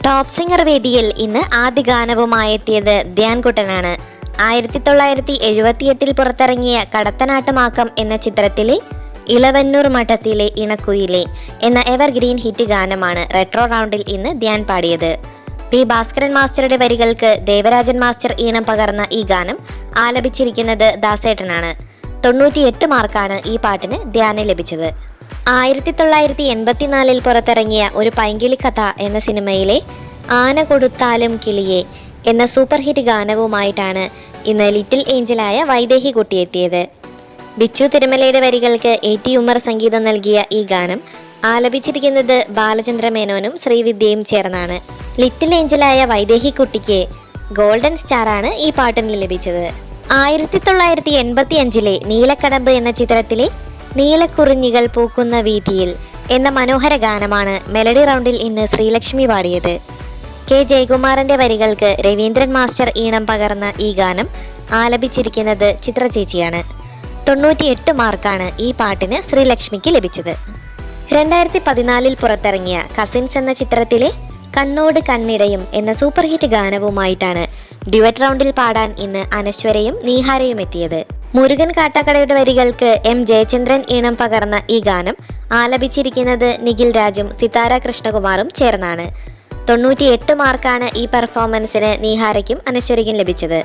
Top singer വേദിയിൽ ഇന്ന് ആദ്യ ഗാനവുമായെത്തിയത് ധ്യാൻകുട്ടനാണ്. 1978 പുറത്തിറങ്ങിയ കടത്തനാട്ടമാക്കം എന്ന ചിത്രത്തിലെ ഇളവന്നൂർ മഠത്തിലെ ഇണക്കുയിലെ എന്ന എവർഗ്രീൻ ഹിറ്റ് ഗാനമാണ് റെട്രോ റൗണ്ടിൽ ഇന്ന് ധ്യാൻ പാടിയത്. പി ഭാസ്കരൻ മാസ്റ്ററുടെ വരികൾക്ക് ദേവരാജൻ മാസ്റ്റർ ഈണം പകർന്ന ഈ ഗാനം ആലപിച്ചിരിക്കുന്നത് ദാസേട്ടനാണ്. 98 മാർക്കാണ് ഈ പാട്ടിന് ധ്യാന് ലഭിച്ചത്. 1984 പുറത്തിറങ്ങിയ ഒരു പൈങ്കിളി കഥ എന്ന സിനിമയിലെ ആന കൊടുത്താലും കിളിയെ എന്ന സൂപ്പർ ഹിറ്റ് ഗാനവുമായിട്ടാണ് ഇന്ന് ലിറ്റിൽ ഏഞ്ചലായ വൈദേഹി കുട്ടിയെത്തിയത്. ബിച്ചു തിരുമലയുടെ വരികൾക്ക് AT ഉമ്മർ സംഗീതം നൽകിയ ഈ ഗാനം ആലപിച്ചിരിക്കുന്നത് ബാലചന്ദ്ര മേനോനും ശ്രീവിദ്യയും ചേർന്നാണ്. ലിറ്റിൽ ഏഞ്ചലായ വൈദേഹി കുട്ടിക്ക് ഗോൾഡൻ സ്റ്റാറാണ് ഈ പാട്ടിന് ലഭിച്ചത്. 1985 നീലക്കടമ്പ് എന്ന ചിത്രത്തിലെ നീലക്കുറിഞ്ഞികൾ പൂക്കുന്ന വീതിയിൽ എന്ന മനോഹര ഗാനമാണ് മെലഡി റൗണ്ടിൽ ഇന്ന് ശ്രീലക്ഷ്മി പാടിയത്. K ജയകുമാറിന്റെ വരികൾക്ക് രവീന്ദ്രൻ മാസ്റ്റർ ഈണം പകർന്ന ഈ ഗാനം ആലപിച്ചിരിക്കുന്നത് ചിത്ര ചേച്ചിയാണ്. 98 മാർക്കാണ് ഈ പാട്ടിന് ശ്രീലക്ഷ്മിക്ക് ലഭിച്ചത്. 2014 പുറത്തിറങ്ങിയ കസിൻസ് എന്ന ചിത്രത്തിലെ കണ്ണോട് കണ്ണിടയും എന്ന സൂപ്പർ ഹിറ്റ് ഗാനവുമായിട്ടാണ് ഡ്യുവറ്റ് റൗണ്ടിൽ പാടാൻ ഇന്ന് അനശ്വരയും നീഹാരയും എത്തിയത്. മുരുകൻ കാട്ടാക്കടയുടെ വരികൾക്ക് M ജയചന്ദ്രൻ ഈണം പകർന്ന ഈ ഗാനം ആലപിച്ചിരിക്കുന്നത് നിഖിൽ രാജും സിതാര കൃഷ്ണകുമാറും ചേർന്നാണ്. 98 മാർക്കാണ് ഈ പെർഫോമൻസിന് നീഹാരയ്ക്കും അനശ്വരയ്ക്കും ലഭിച്ചത്.